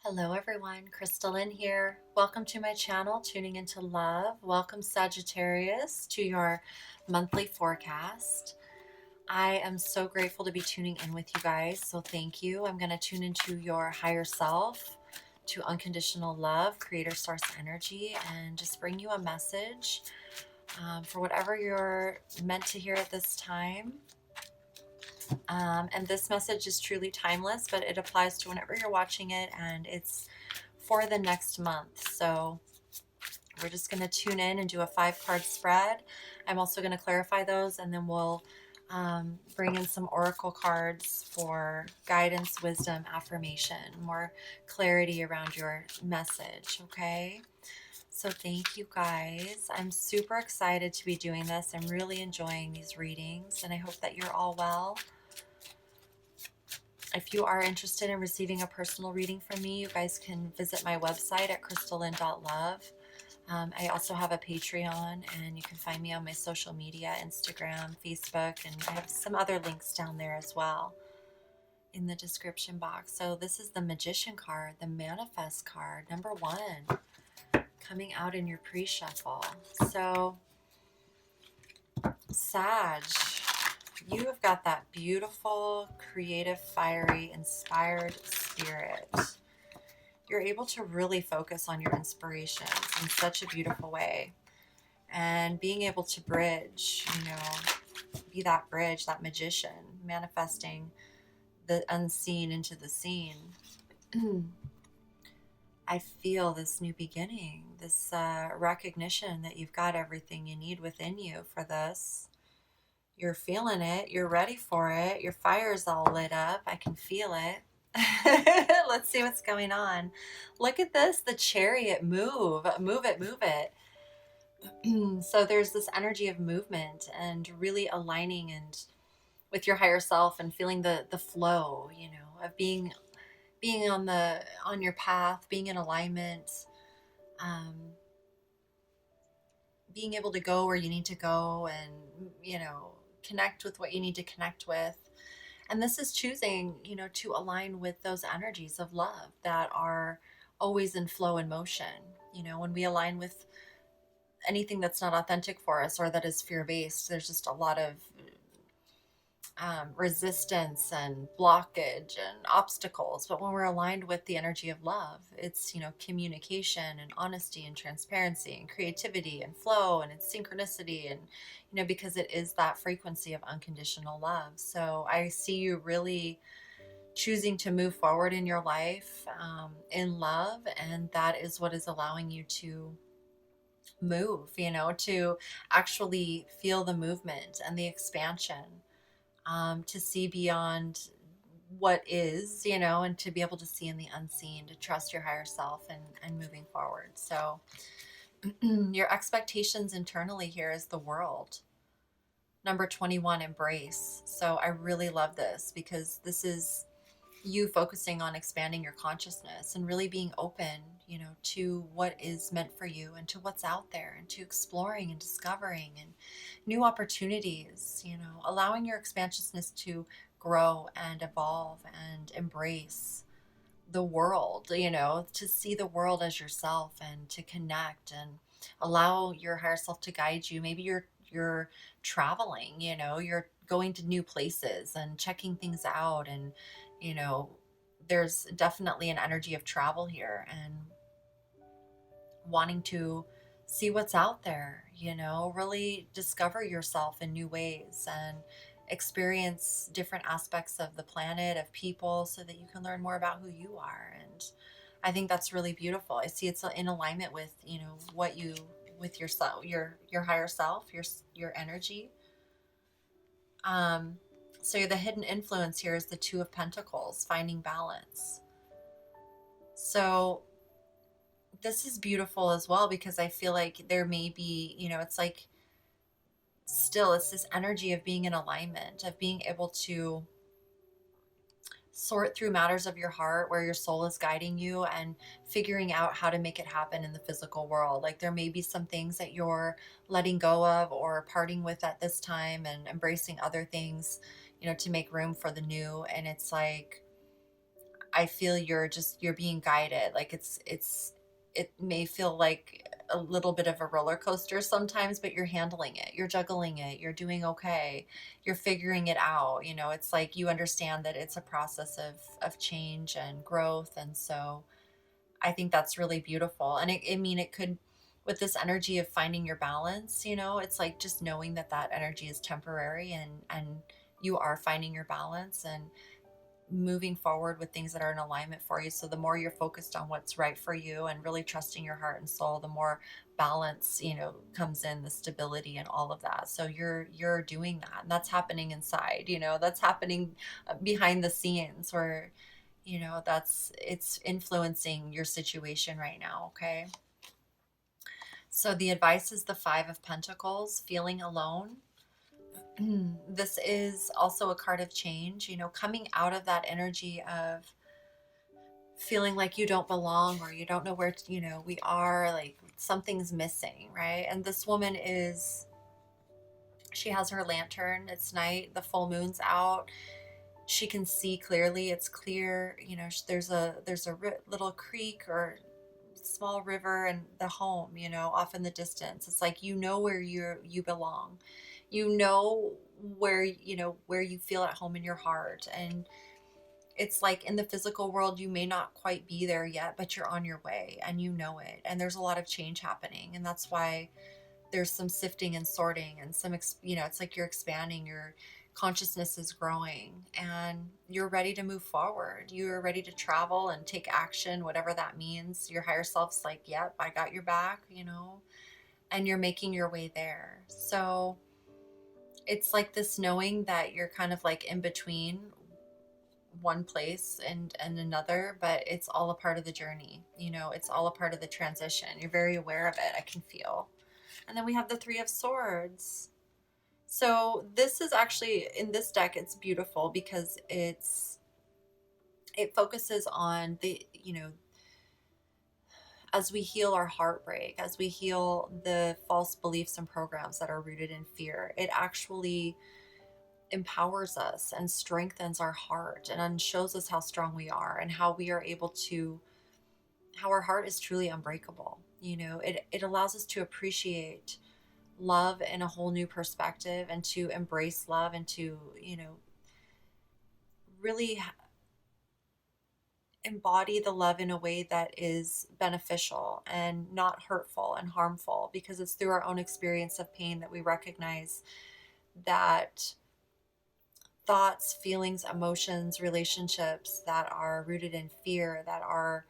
Hello everyone, Crystalline here. Welcome to my channel, Tuning into Love. Welcome Sagittarius to your monthly forecast. I am so grateful to be tuning in with you guys, so thank you. I'm going to tune into your higher self, to unconditional love, creator source energy, and just bring you a message for whatever you're meant to hear at this time. And this message is truly timeless, but it applies to whenever you're watching it, and it's for the next month. So we're just going to tune in and do a 5-card spread. I'm also going to clarify those, and then we'll bring in some oracle cards for guidance, wisdom, affirmation, more clarity around your message. Okay. So thank you guys. I'm super excited to be doing this. I'm really enjoying these readings, and I hope that you're all well. If you are interested in receiving a personal reading from me, you guys can visit my website at crystalline.love. I also have a Patreon, and you can find me on my social media, Instagram, Facebook, and I have some other links down there as well in the description box. So this is the Magician card, the Manifest card, number 1, coming out in your pre-shuffle. So Sag, you have got that beautiful, creative, fiery, inspired spirit. You're able to really focus on your inspirations in such a beautiful way. And being able to bridge, be that bridge, that magician, manifesting the unseen into the seen. I feel this new beginning, this recognition that you've got everything you need within you for this. You're feeling it. You're ready for it. Your fire's all lit up. I can feel it. Let's see what's going on. Look at this, the Chariot. Move it, move it. So there's this energy of movement and really aligning and with your higher self and feeling the flow, of being on your path, being in alignment, um, being able to go where you need to go, and connect with what you need to connect with. And this is choosing, to align with those energies of love that are always in flow and motion. When we align with anything that's not authentic for us or that is fear-based, there's just a lot of resistance and blockage and obstacles. But when we're aligned with the energy of love, it's communication and honesty and transparency and creativity and flow, and it's synchronicity, and because it is that frequency of unconditional love. So I see you really choosing to move forward in your life in love, and that is what is allowing you to move, to actually feel the movement and the expansion, to see beyond what is, and to be able to see in the unseen, to trust your higher self and moving forward. So your expectations internally here is the world. Number 21, embrace. So I really love this because this is you focusing on expanding your consciousness and really being open, to what is meant for you and to what's out there, and to exploring and discovering and new opportunities, allowing your expansiousness to grow and evolve and embrace the world, to see the world as yourself and to connect and allow your higher self to guide you. Maybe you're traveling, you're going to new places and checking things out, and there's definitely an energy of travel here and wanting to see what's out there, really discover yourself in new ways and experience different aspects of the planet, of people, so that you can learn more about who you are. And I think that's really beautiful. I see it's in alignment with, what you, with yourself, your higher self, your energy. So the hidden influence here is the Two of Pentacles, finding balance. So this is beautiful as well, because I feel like there may be, it's like still it's this energy of being in alignment, of being able to sort through matters of your heart where your soul is guiding you and figuring out how to make it happen in the physical world. Like there may be some things that you're letting go of or parting with at this time and embracing other things, to make room for the new. And it's like, I feel you're being guided. Like it may feel like a little bit of a roller coaster sometimes, but you're handling it. You're juggling it. You're doing okay. You're figuring it out. It's like you understand that it's a process of change and growth. And so I think that's really beautiful. And it could, with this energy of finding your balance, it's like just knowing that that energy is temporary, and you are finding your balance and moving forward with things that are in alignment for you. So the more you're focused on what's right for you and really trusting your heart and soul, the more balance, comes in, the stability and all of that. So you're doing that. And that's happening inside, that's happening behind the scenes, where it's influencing your situation right now. Okay. So the advice is the 5 of Pentacles, feeling alone. This is also a card of change, coming out of that energy of feeling like you don't belong, or you don't know where we are, like something's missing, right? And this woman she has her lantern. It's night, the full moon's out. She can see clearly. It's clear, there's a little creek or small river and the home, off in the distance. It's like, where you belong, where you feel at home in your heart. And it's like, in the physical world, you may not quite be there yet, but you're on your way, and it. And there's a lot of change happening. And that's why there's some sifting and sorting, and it's like you're expanding, your consciousness is growing, and you're ready to move forward. You're ready to travel and take action, whatever that means. Your higher self's like, yep, I got your back, and you're making your way there. So it's like this knowing that you're kind of like in between one place and another, but it's all a part of the journey. It's all a part of the transition. You're very aware of it, I can feel. And then we have the 3 of Swords. So this is actually, in this deck, it's beautiful because it focuses on as we heal our heartbreak, as we heal the false beliefs and programs that are rooted in fear, it actually empowers us and strengthens our heart and shows us how strong we are, and how we are able to, how our heart is truly unbreakable. It allows us to appreciate love in a whole new perspective, and to embrace love, and to, really embody the love in a way that is beneficial and not hurtful and harmful, because it's through our own experience of pain that we recognize that thoughts, feelings, emotions, relationships that are rooted in fear, that are,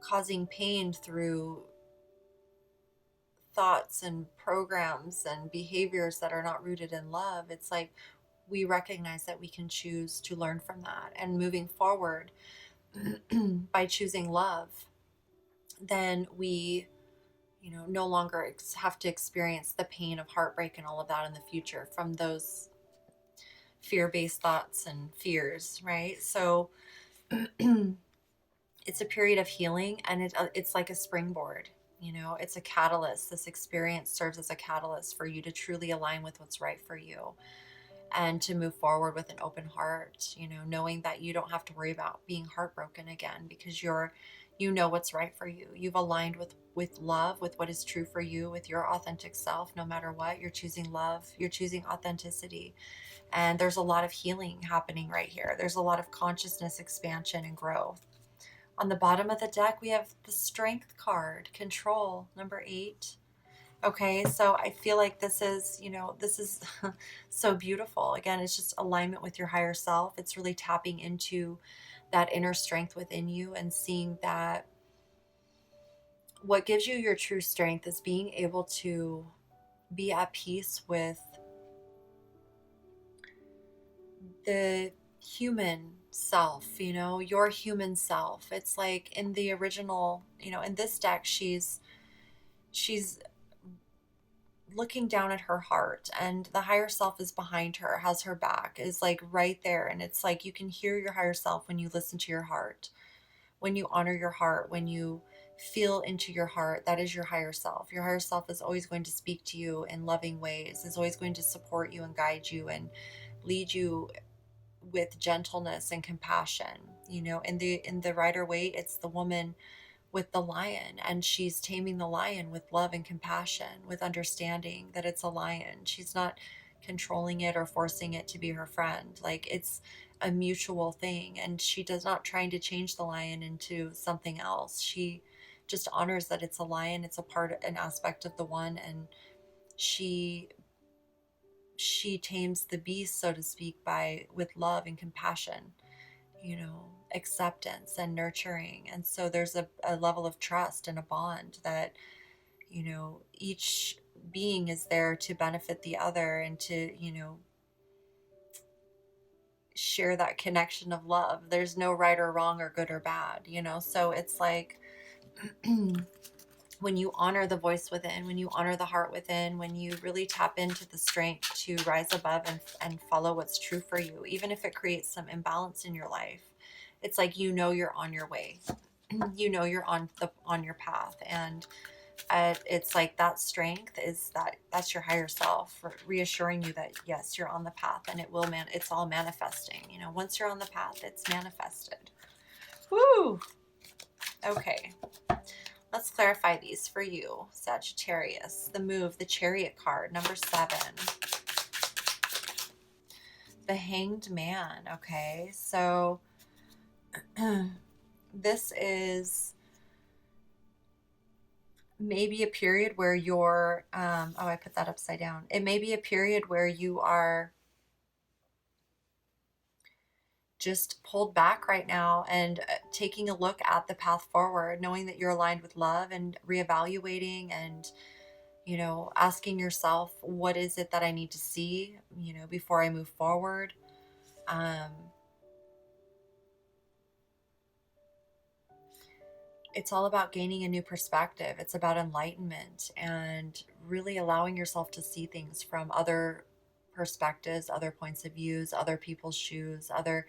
causing pain through thoughts and programs and behaviors that are not rooted in love. It's like we recognize that we can choose to learn from that, and moving forward by choosing love, then we no longer have to experience the pain of heartbreak and all of that in the future from those fear-based thoughts and fears, right? So it's a period of healing, and it's like a springboard. It's a catalyst. This experience serves as a catalyst for you to truly align with what's right for you, and to move forward with an open heart, knowing that you don't have to worry about being heartbroken again, because what's right for you. You've aligned with love, with what is true for you, with your authentic self. No matter what, you're choosing love, you're choosing authenticity. And there's a lot of healing happening right here. There's a lot of consciousness expansion and growth. On the bottom of the deck, we have the Strength card, Control, number 8. Okay, so I feel like this is so beautiful. Again, it's just alignment with your higher self. It's really tapping into that inner strength within you, and seeing that what gives you your true strength is being able to be at peace with the human self, your human self. It's like in the original, in this deck, she's looking down at her heart, and the higher self is behind her, has her back, is like right there. And it's like you can hear your higher self when you listen to your heart, when you honor your heart, when you feel into your heart. That is your higher self. Your higher self is always going to speak to you in loving ways, is always going to support you and guide you and lead you with gentleness and compassion. You know, in the Rider-Waite, it's the woman with the lion, and she's taming the lion with love and compassion, with understanding that it's a lion. She's not controlling it or forcing it to be her friend. Like, it's a mutual thing, and she does not trying to change the lion into something else. She just honors that it's a lion, it's a part, an aspect of the one, and she tames the beast, so to speak, by with love and compassion, you know, acceptance and nurturing. And so there's a level of trust and a bond that, you know, each being is there to benefit the other and to, you know, share that connection of love. There's no right or wrong or good or bad, you know. So it's like when you honor the voice within, when you honor the heart within, when you really tap into the strength to rise above and follow what's true for you, even if it creates some imbalance in your life, it's like, you know, you're on your way. You know, you're on your path. And it's like that strength is that's your higher self reassuring you that yes, you're on the path, and it will it's all manifesting. You know, once you're on the path, it's manifested. Woo! Okay, let's clarify these for you, Sagittarius. The move, the Chariot card, number 7. The Hanged Man. Okay, so this is maybe a period where you're, oh, I put that upside down. It may be a period where you are just pulled back right now and taking a look at the path forward, knowing that you're aligned with love, and reevaluating and, you know, asking yourself, what is it that I need to see, you know, before I move forward? It's all about gaining a new perspective. It's about enlightenment and really allowing yourself to see things from other perspectives, other points of views, other people's shoes, other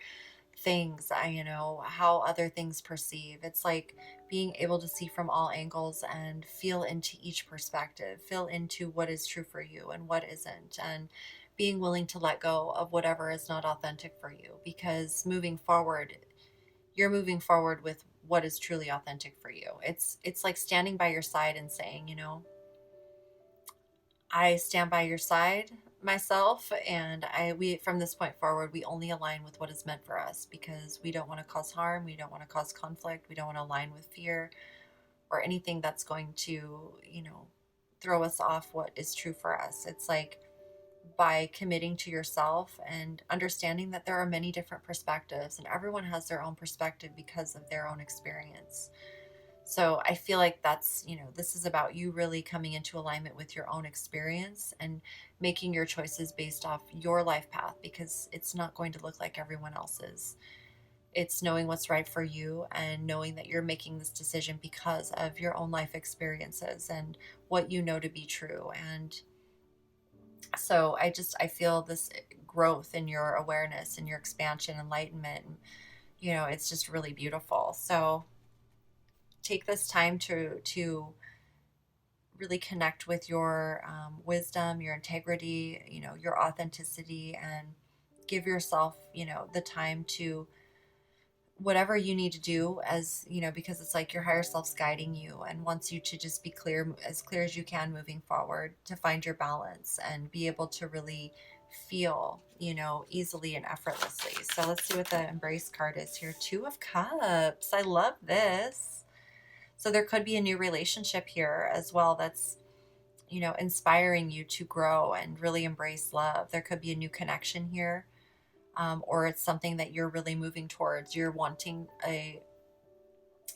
things, you know, how other things perceive. It's like being able to see from all angles and feel into each perspective, feel into what is true for you and what isn't, and being willing to let go of whatever is not authentic for you, because moving forward, you're moving forward with what is truly authentic for you. It's like standing by your side and saying, you know, I stand by your side myself, and we from this point forward, we only align with what is meant for us, because we don't want to cause harm, we don't want to cause conflict, we don't want to align with fear or anything that's going to, you know, throw us off what is true for us. It's like, by committing to yourself and understanding that there are many different perspectives, and everyone has their own perspective because of their own experience. So I feel like that's, you know, this is about you really coming into alignment with your own experience and making your choices based off your life path, because it's not going to look like everyone else's. It's knowing what's right for you and knowing that you're making this decision because of your own life experiences and what you know to be true. And so I feel this growth in your awareness and your expansion, enlightenment. You know, it's just really beautiful. So take this time to really connect with your wisdom, your integrity, you know, your authenticity, and give yourself, you know, the time to whatever you need to do, as you know, because it's like your higher self's guiding you and wants you to just be clear, as clear as you can moving forward, to find your balance and be able to really feel, you know, easily and effortlessly. So let's see what the Embrace card is here. 2 of Cups. I love this. So there could be a new relationship here as well that's, you know, inspiring you to grow and really embrace love. There could be a new connection here, or it's something that you're really moving towards. You're wanting a,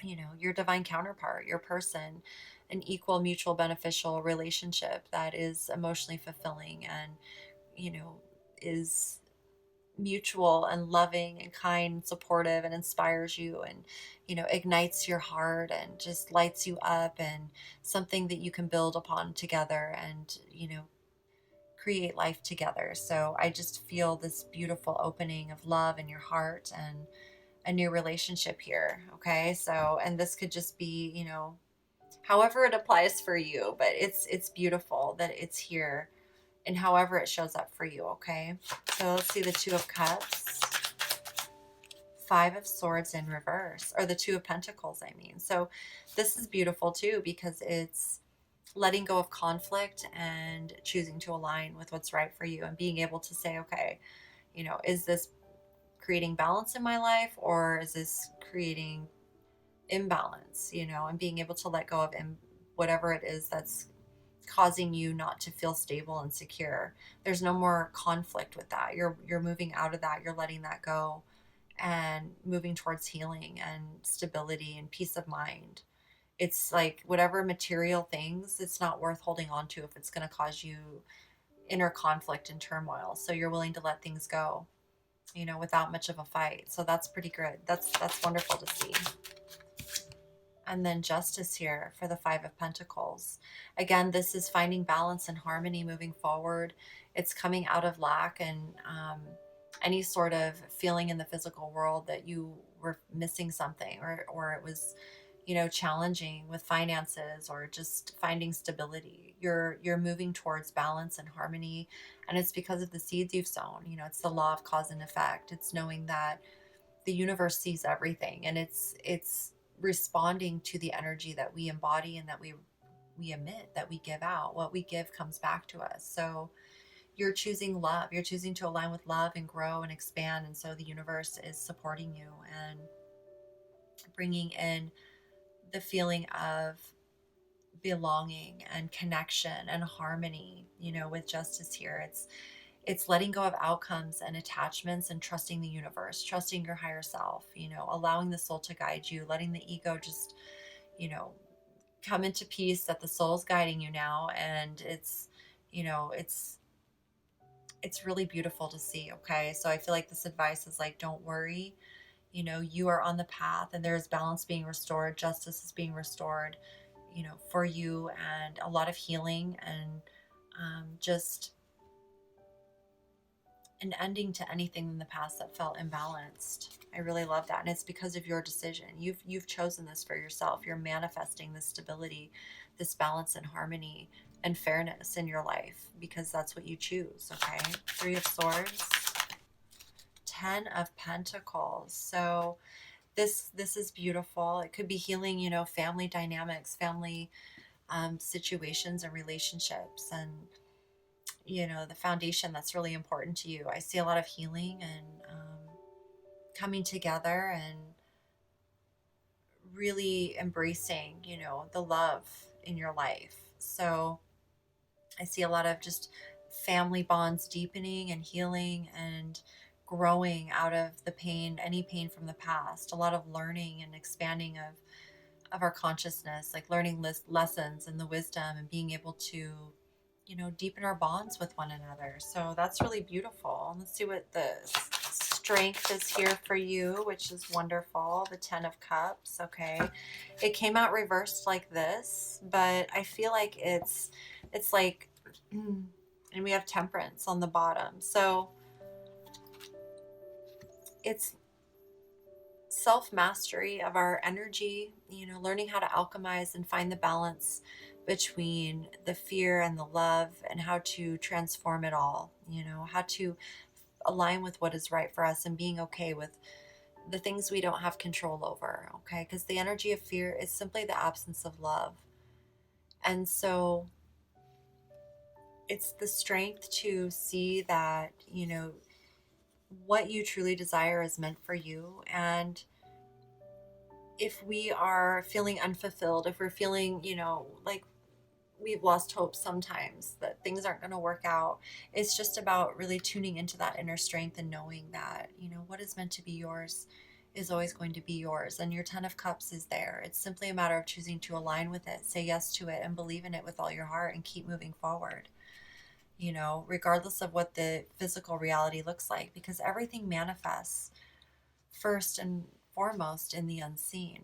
you know, your divine counterpart, your person, an equal, mutual, beneficial relationship that is emotionally fulfilling and, you know, is mutual and loving and kind and supportive and inspires you and, you know, ignites your heart and just lights you up, and something that you can build upon together and, you know, create life together. So I just feel this beautiful opening of love in your heart and a new relationship here. Okay. So, and this could just be, you know, however it applies for you, but it's beautiful that it's here and however it shows up for you. Okay. So let's see the 2 of Cups. Five of Swords in reverse, or the Two of Pentacles, I mean. So this is beautiful too, because it's letting go of conflict and choosing to align with what's right for you, and being able to say, okay, is this creating balance in my life, or is this creating imbalance, and being able to let go of whatever it is that's causing you not to feel stable and secure. There's no more conflict with that. You're moving out of that. You're letting that go and moving towards healing and stability and peace of mind. It's like whatever material things, it's not worth holding on to if it's going to cause you inner conflict and turmoil. So you're willing to let things go, without much of a fight. So that's pretty good. That's wonderful to see. And then Justice here for the Five of Pentacles. Again, this is finding balance and harmony moving forward. It's coming out of lack and any sort of feeling in the physical world that you were missing something, or it was, challenging with finances or just finding stability. You're moving towards balance and harmony, and it's because of the seeds you've sown. It's the law of cause and effect. It's knowing that the universe sees everything, and it's responding to the energy that we embody and that we emit, that we give out. What we give comes back to us. So you're choosing love. You're choosing to align with love and grow and expand. And so the universe is supporting you and bringing in the feeling of belonging and connection and harmony, with Justice here. It's letting go of outcomes and attachments and trusting the universe, trusting your higher self, allowing the soul to guide you, letting the ego just, you know, come into peace that the soul's guiding you now. And it's, it's really beautiful to see. Okay. So I feel like this advice is like, don't worry, you are on the path, and there's balance being restored. Justice is being restored, for you, and a lot of healing and just an ending to anything in the past that felt imbalanced. I really love that. And it's because of your decision. You've chosen this for yourself. You're manifesting this stability, this balance and harmony and fairness in your life because that's what you choose. Okay. Three of Swords, 10 of Pentacles. So this is beautiful. It could be healing, family dynamics, family situations and relationships, and the foundation that's really important to you. I see a lot of healing and coming together and really embracing, the love in your life. So I see a lot of just family bonds deepening and healing and growing out of the pain, any pain from the past. A lot of learning and expanding of our consciousness, like learning lessons and the wisdom and being able to deepen our bonds with one another. So that's really beautiful. Let's see what the strength is here for you, which is wonderful. The 10 of Cups. Okay. It came out reversed like this, but I feel like it's like, and we have Temperance on the bottom. So it's self-mastery of our energy, learning how to alchemize and find the balance between the fear and the love, and how to transform it all, how to align with what is right for us and being okay with the things we don't have control over. Okay. Because the energy of fear is simply the absence of love. And so it's the strength to see that, what you truly desire is meant for you. And if we are feeling unfulfilled, if we're feeling, like we've lost hope sometimes that things aren't going to work out, it's just about really tuning into that inner strength and knowing that, what is meant to be yours is always going to be yours. And your 10 of Cups is there. It's simply a matter of choosing to align with it, say yes to it, and believe in it with all your heart and keep moving forward, regardless of what the physical reality looks like, because everything manifests first and foremost in the unseen.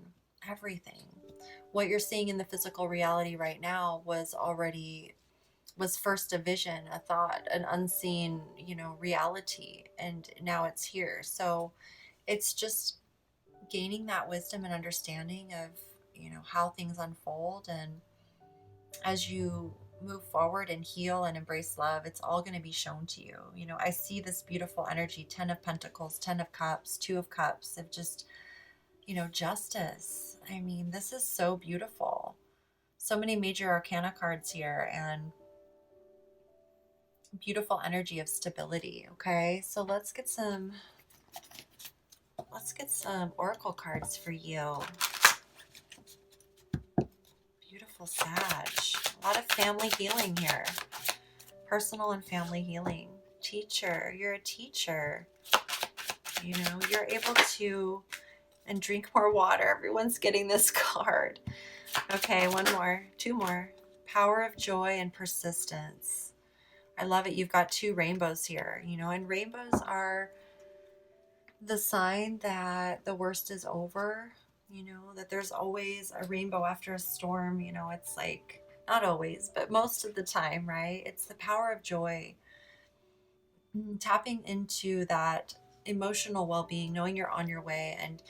Everything. What you're seeing in the physical reality right now was first a vision, a thought, an unseen, reality, and now it's here. So it's just gaining that wisdom and understanding of, how things unfold. And as you move forward and heal and embrace love, it's all going to be shown to you. You know, I see this beautiful energy, 10 of Pentacles, 10 of Cups, 2 of Cups, of just, you know, justice. I mean, this is so beautiful. So many major arcana cards here, and beautiful energy of stability. Okay, so let's get some oracle cards for you. Beautiful Sag. A lot of family healing here. Personal and family healing. Teacher, you're a teacher. You know, you're able to, and drink more water. Everyone's getting this card. Okay, one more, two more. Power of joy and persistence. I love it. You've got 2 rainbows here, you know, and rainbows are the sign that the worst is over, you know, that there's always a rainbow after a storm. You know, it's like, not always, but most of the time, right? It's the power of joy. Tapping into that emotional well-being, knowing you're on your way, and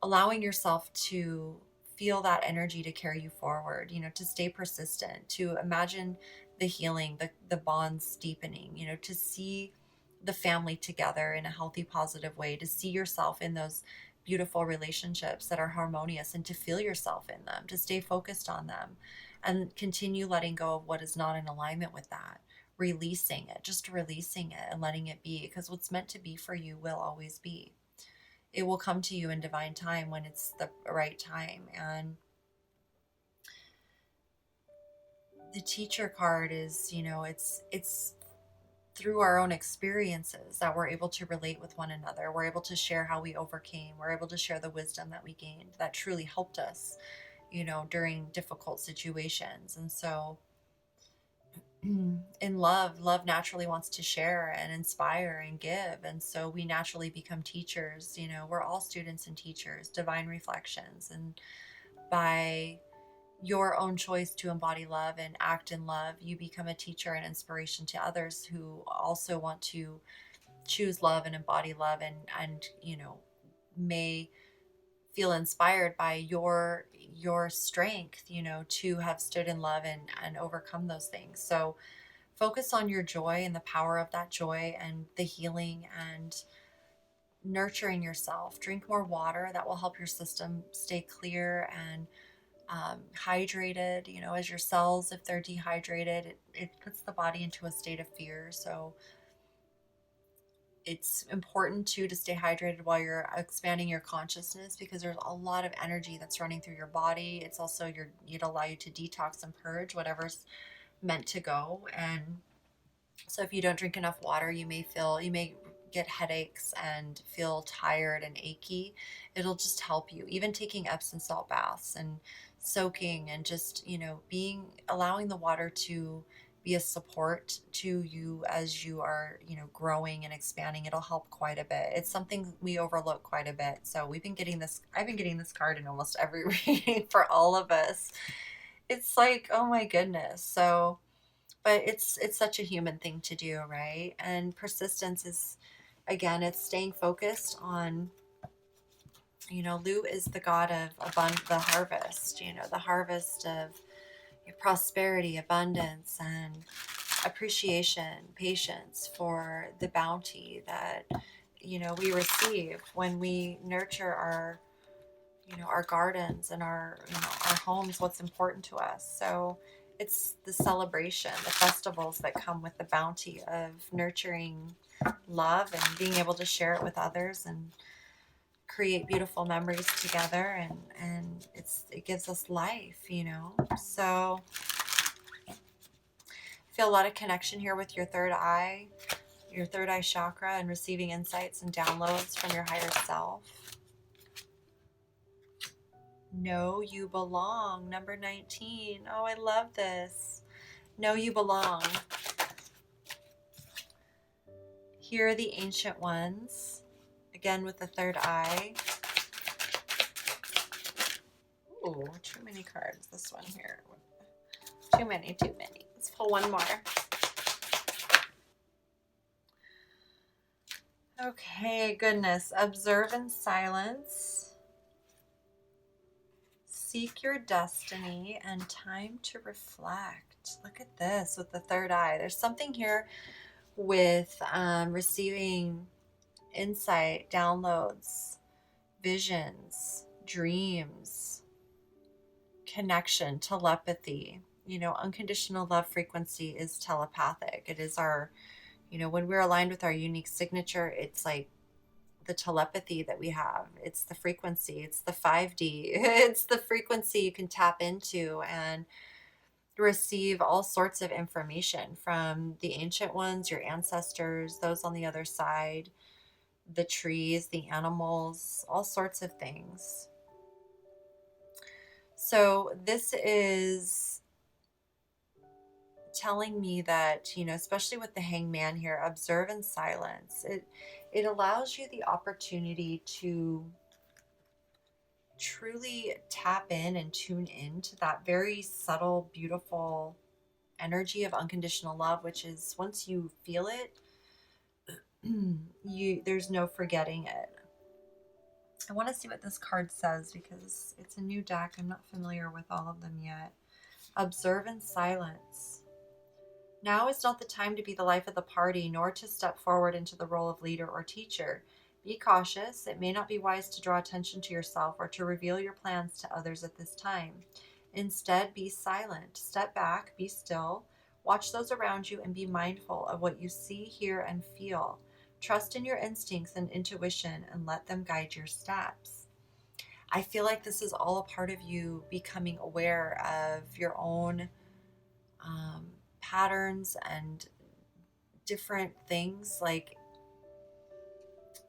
allowing yourself to feel that energy to carry you forward, you know, to stay persistent, to imagine the healing, the bonds deepening, you know, to see the family together in a healthy, positive way, to see yourself in those beautiful relationships that are harmonious, and to feel yourself in them, to stay focused on them, and continue letting go of what is not in alignment with that, releasing it, just releasing it and letting it be, because what's meant to be for you will always be. It will come to you in divine time when it's the right time. And the teacher card is, you know, it's through our own experiences that we're able to relate with one another. We're able to share how we overcame. We're able to share the wisdom that we gained that truly helped us, you know, during difficult situations. And so in love naturally wants to share and inspire and give. And so we naturally become teachers. You know, we're all students and teachers, divine reflections. And by your own choice to embody love and act in love, you become a teacher and inspiration to others who also want to choose love and embody love, and you know, may feel inspired by your strength, you know, to have stood in love and overcome those things. So focus on your joy and the power of that joy and the healing and nurturing yourself. Drink more water. That will help your system stay clear and hydrated. You know, as your cells, if they're dehydrated, it puts the body into a state of fear. So it's important too to stay hydrated while you're expanding your consciousness, because there's a lot of energy that's running through your body. It's also it'd allow you to detox and purge whatever's meant to go. And so if you don't drink enough water, you may get headaches and feel tired and achy. It'll just help you. Even taking Epsom salt baths and soaking and just, you know, allowing the water to be a support to you as you are, you know, growing and expanding. It'll help quite a bit. It's something we overlook quite a bit. So I've been getting this card in almost every reading for all of us. It's like, oh my goodness. So, but it's such a human thing to do, right? And persistence is, again, it's staying focused on, you know, Lu is the god of the harvest, you know, the harvest of prosperity, abundance, and appreciation, patience for the bounty that, you know, we receive when we nurture our, you know, our gardens and our, you know, our homes, what's important to us. So it's the celebration, the festivals that come with the bounty of nurturing love and being able to share it with others and create beautiful memories together, and it gives us life, you know. So I feel a lot of connection here with your third eye chakra, and receiving insights and downloads from your higher self. Know you belong, number 19. Oh, I love this. Know you belong. Here are the ancient ones, again with the third eye. Ooh, too many cards. This one here. Too many. Let's pull one more. Okay, goodness. Observe in silence. seek your destiny and time to reflect. Look at this with the third eye. There's something here with receiving insight, downloads, visions, dreams, connection, telepathy. Unconditional love frequency is telepathic. It is our, when we're aligned with our unique signature, it's like the telepathy that we have. It's the frequency, it's the 5D, it's the frequency you can tap into and receive all sorts of information from the ancient ones, your ancestors, those on the other side, the trees, the animals, all sorts of things. So this is telling me that, especially with the hangman here, observe in silence. It allows you the opportunity to truly tap in and tune in to that very subtle, beautiful energy of unconditional love, which is once you feel it, there's no forgetting it. I want to see what this card says because it's a new deck. I'm not familiar with all of them yet. Observe in silence. Now is not the time to be the life of the party, nor to step forward into the role of leader or teacher. Be cautious. It may not be wise to draw attention to yourself or to reveal your plans to others at this time. Instead, be silent. Step back, be still. Watch those around you and be mindful of what you see, hear, and feel. Trust in your instincts and intuition and let them guide your steps. I feel like this is all a part of you becoming aware of your own patterns and different things. Like,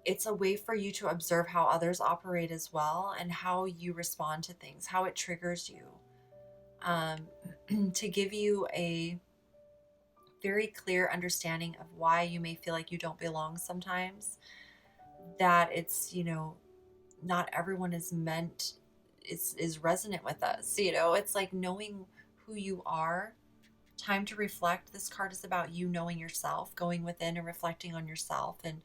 it's a way for you to observe how others operate as well and how you respond to things, how it triggers you, to give you a very clear understanding of why you may feel like you don't belong sometimes, that it's, not everyone is resonant with us. It's like knowing who you are. Time to reflect. This card is about you knowing yourself, going within and reflecting on yourself and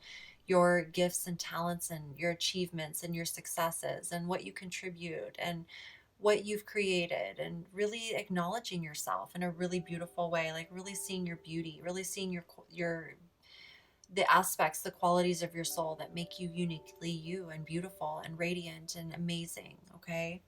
your gifts and talents and your achievements and your successes and what you contribute and what you've created, and really acknowledging yourself in a really beautiful way, like really seeing your beauty, really seeing your the aspects, the qualities of your soul that make you uniquely you and beautiful and radiant and amazing. Okay.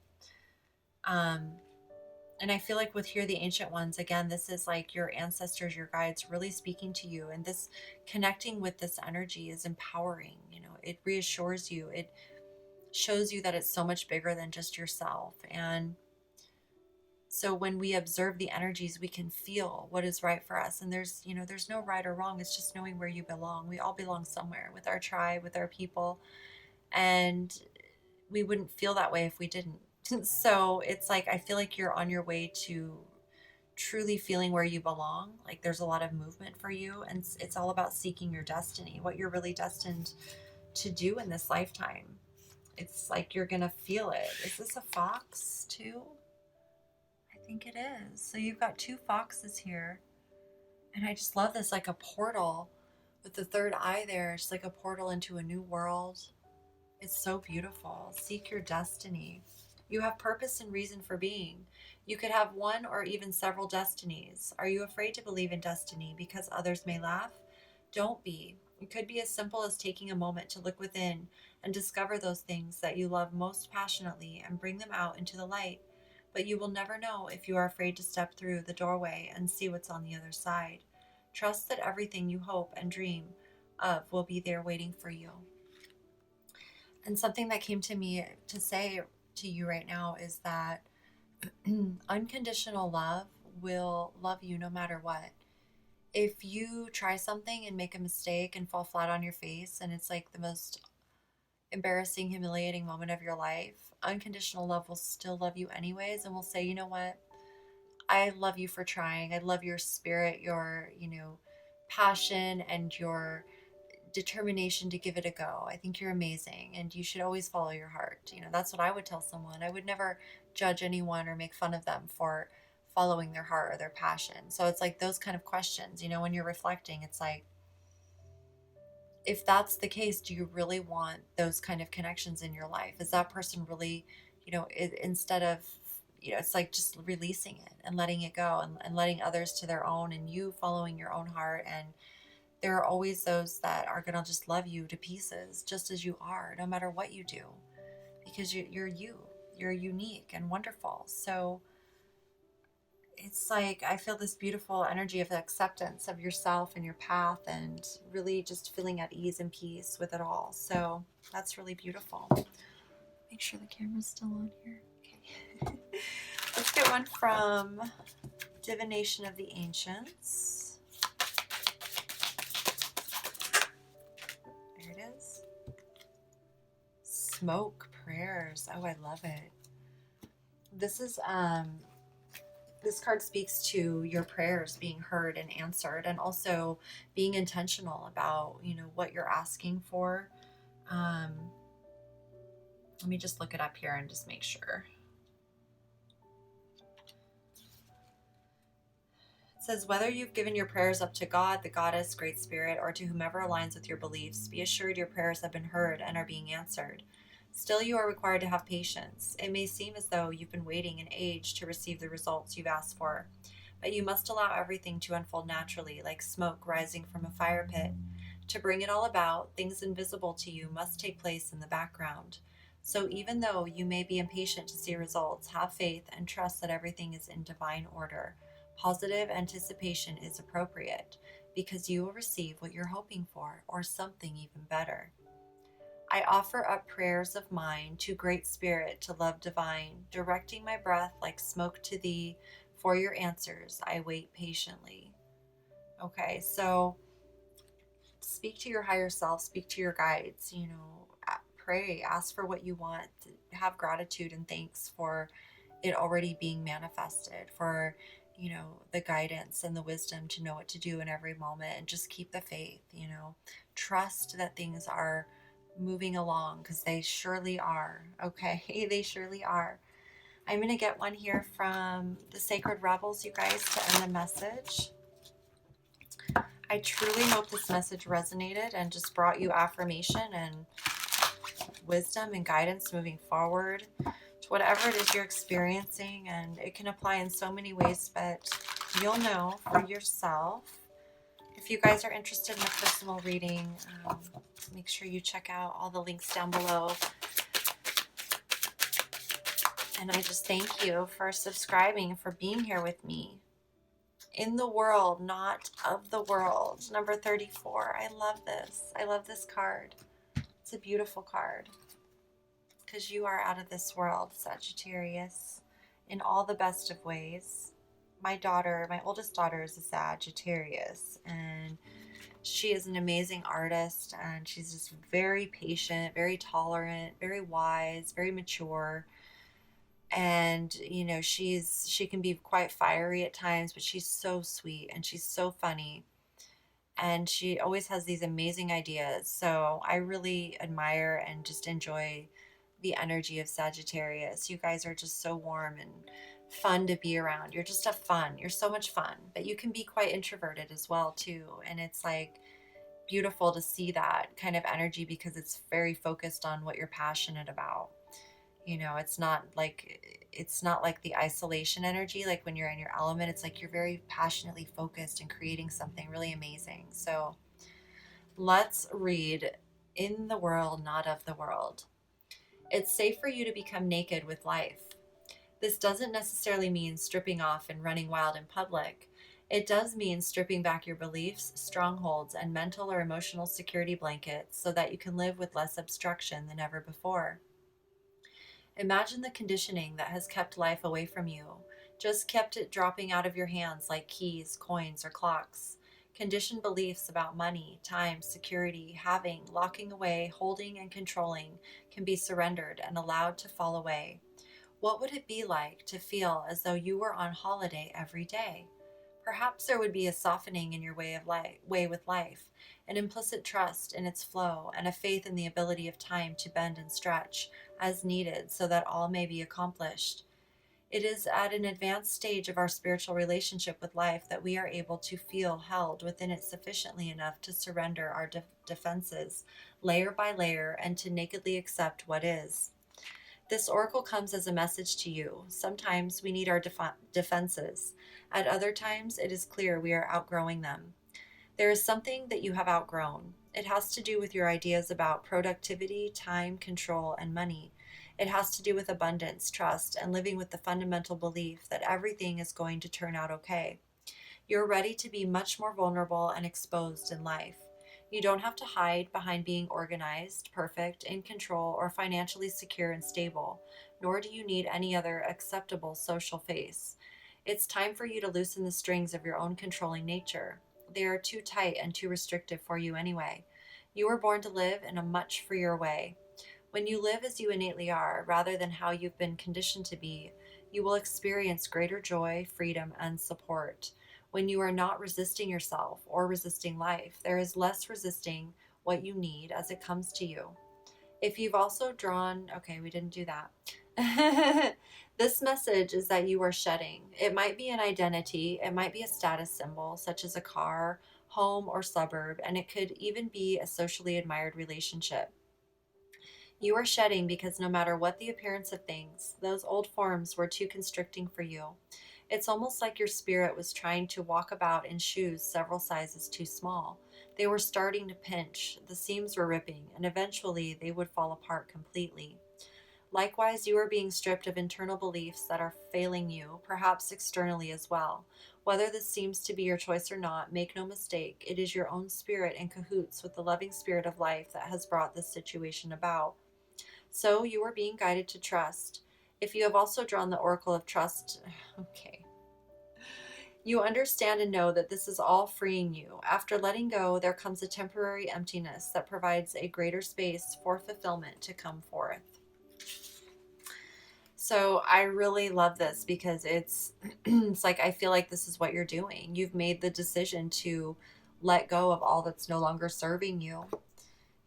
And I feel like with here, the ancient ones, again, this is like your ancestors, your guides really speaking to you. And this connecting with this energy is empowering. It reassures you. It shows you that it's so much bigger than just yourself. And so when we observe the energies, we can feel what is right for us. And there's no right or wrong. It's just knowing where you belong. We all belong somewhere with our tribe, with our people. And we wouldn't feel that way if we didn't. So it's like, I feel like you're on your way to truly feeling where you belong. Like there's a lot of movement for you, and it's all about seeking your destiny, what you're really destined to do in this lifetime. It's like you're gonna feel it. Is this a fox too? I think it is. So you've got two foxes here, and I just love this, like a portal with the third eye there. It's like a portal into a new world. It's so beautiful. Seek your destiny. You have purpose and reason for being. You could have one or even several destinies. Are you afraid to believe in destiny because others may laugh? Don't be. It could be as simple as taking a moment to look within and discover those things that you love most passionately and bring them out into the light. But you will never know if you are afraid to step through the doorway and see what's on the other side. Trust that everything you hope and dream of will be there waiting for you. And something that came to me to say to you right now is that unconditional love will love you no matter what. If you try something and make a mistake and fall flat on your face, and it's like the most embarrassing, humiliating moment of your life, unconditional love will still love you anyways, and will say, you know what? I love you for trying. I love your spirit, your, passion, and your determination to give it a go. I think you're amazing and you should always follow your heart. That's what I would tell someone. I would never judge anyone or make fun of them for following their heart or their passion. So it's like those kind of questions, when you're reflecting, it's like, if that's the case, do you really want those kind of connections in your life? Is that person really, instead of it's like just releasing it and letting it go, and letting others to their own, and you following your own heart. And there are always those that are going to just love you to pieces, just as you are, no matter what you do, because you're unique and wonderful. So it's like I feel this beautiful energy of acceptance of yourself and your path, and really just feeling at ease and peace with it all. So that's really beautiful. Make sure the camera's still on here. Okay. Let's get one from Divination of the Ancients. There it is. Smoke prayers. Oh, I love it. This is this card speaks to your prayers being heard and answered, and also being intentional about, what you're asking for. Let me just look it up here and just make sure. It says, whether you've given your prayers up to God, the Goddess, Great Spirit, or to whomever aligns with your beliefs, be assured your prayers have been heard and are being answered. Still, you are required to have patience. It may seem as though you've been waiting an age to receive the results you've asked for, but you must allow everything to unfold naturally, like smoke rising from a fire pit. To bring it all about, things invisible to you must take place in the background. So even though you may be impatient to see results, have faith and trust that everything is in divine order. Positive anticipation is appropriate, because you will receive what you're hoping for, or something even better. I offer up prayers of mine to Great Spirit, to love divine, directing my breath like smoke to thee. For your answers, I wait patiently. Okay, so speak to your higher self, speak to your guides, pray, ask for what you want, have gratitude and thanks for it already being manifested, for, the guidance and the wisdom to know what to do in every moment, and just keep the faith, trust that things are moving along, because they surely are. Okay. They surely are. I'm going to get one here from the Sacred Rebels, you guys, to end the message. I truly hope this message resonated and just brought you affirmation and wisdom and guidance moving forward to whatever it is you're experiencing. And it can apply in so many ways, but you'll know for yourself. If you guys are interested in a personal reading, make sure you check out all the links down below. And I just thank you for subscribing, for being here with me. In the world, not of the world. Number 34. I love this. I love this card. It's a beautiful card, because you are out of this world, Sagittarius, in all the best of ways. My oldest daughter is a Sagittarius, and she is an amazing artist, and she's just very patient, very tolerant, very wise, very mature. And she can be quite fiery at times, but she's so sweet and she's so funny, and she always has these amazing ideas. So I really admire and just enjoy the energy of Sagittarius. You guys are just so warm and fun to be around. You're just you're so much fun, but you can be quite introverted as well too. And it's like beautiful to see that kind of energy, because it's very focused on what you're passionate about. It's not like the isolation energy, like when you're in your element. It's like you're very passionately focused and creating something really amazing. So let's read In the World, Not of the World. It's safe for you to become naked with life. This doesn't necessarily mean stripping off and running wild in public. It does mean stripping back your beliefs, strongholds, and mental or emotional security blankets, so that you can live with less obstruction than ever before. Imagine the conditioning that has kept life away from you, just kept it dropping out of your hands like keys, coins, or clocks. Conditioned beliefs about money, time, security, having, locking away, holding, and controlling can be surrendered and allowed to fall away. What would it be like to feel as though you were on holiday every day? Perhaps there would be a softening in your way with life, an implicit trust in its flow, and a faith in the ability of time to bend and stretch as needed, so that all may be accomplished. It is at an advanced stage of our spiritual relationship with life that we are able to feel held within it sufficiently enough to surrender our defenses layer by layer, and to nakedly accept what is. This oracle comes as a message to you. Sometimes we need our defenses. At other times, it is clear we are outgrowing them. There is something that you have outgrown. It has to do with your ideas about productivity, time, control, and money. It has to do with abundance, trust, and living with the fundamental belief that everything is going to turn out okay. You're ready to be much more vulnerable and exposed in life. You don't have to hide behind being organized, perfect, in control, or financially secure and stable, nor do you need any other acceptable social face. It's time for you to loosen the strings of your own controlling nature. They are too tight and too restrictive for you anyway. You were born to live in a much freer way. When you live as you innately are, rather than how you've been conditioned to be, you will experience greater joy, freedom, and support. When you are not resisting yourself or resisting life, there is less resisting what you need as it comes to you. If you've also drawn, okay, we didn't do that. This message is that you are shedding. It might be an identity, it might be a status symbol, such as a car, home, or suburb, and it could even be a socially admired relationship. You are shedding because no matter what the appearance of things, those old forms were too constricting for you. It's almost like your spirit was trying to walk about in shoes several sizes too small. They were starting to pinch, the seams were ripping, and eventually they would fall apart completely. Likewise, you are being stripped of internal beliefs that are failing you, perhaps externally as well. Whether this seems to be your choice or not, make no mistake, it is your own spirit in cahoots with the loving spirit of life that has brought this situation about. So you are being guided to trust. If you have also drawn the Oracle of Trust, okay. You understand and know that this is all freeing you. After letting go, there comes a temporary emptiness that provides a greater space for fulfillment to come forth. So I really love this because it's it's like I feel like this is what you're doing. You've made the decision to let go of all that's no longer serving you.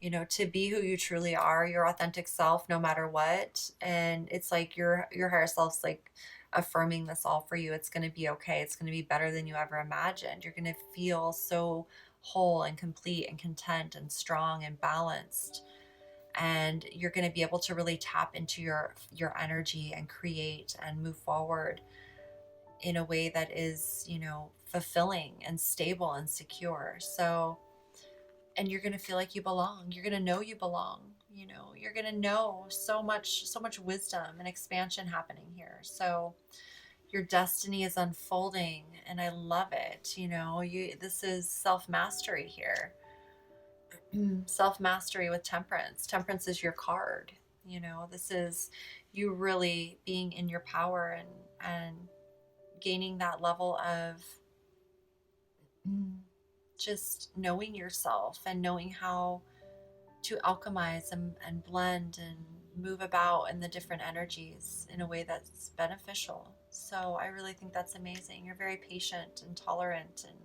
You know, to be who you truly are, your authentic self, no matter what. And it's like your higher self's like affirming this all for you. It's going to be okay. It's going to be better than you ever imagined. You're going to feel so whole and complete and content and strong and balanced. And you're going to be able to really tap into your energy and create and move forward in a way that is, you know, fulfilling and stable and secure. So, and you're going to feel like you belong. You're going to know you belong. You know, you're going to know so much wisdom and expansion happening here. So your destiny is unfolding and I love it. You know, this is self-mastery here. Self-mastery with temperance. Temperance is your card. You know, this is you really being in your power and gaining that level of just knowing yourself and knowing how to alchemize and blend and move about in the different energies in a way that's beneficial. So I really think that's amazing. You're very patient and tolerant and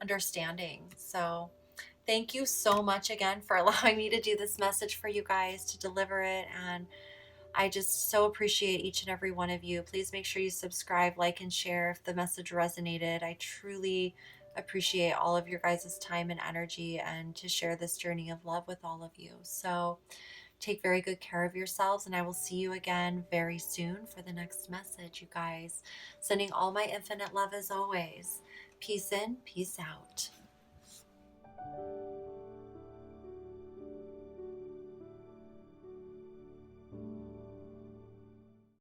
understanding. So thank you so much again for allowing me to do this message for you guys, to deliver it. And I just so appreciate each and every one of you. Please make sure you subscribe, like, and share if the message resonated. I truly appreciate all of your guys' time and energy and to share this journey of love with all of you. So take very good care of yourselves, and I will see you again very soon for the next message, you guys. Sending all my infinite love as always. Peace in, peace out.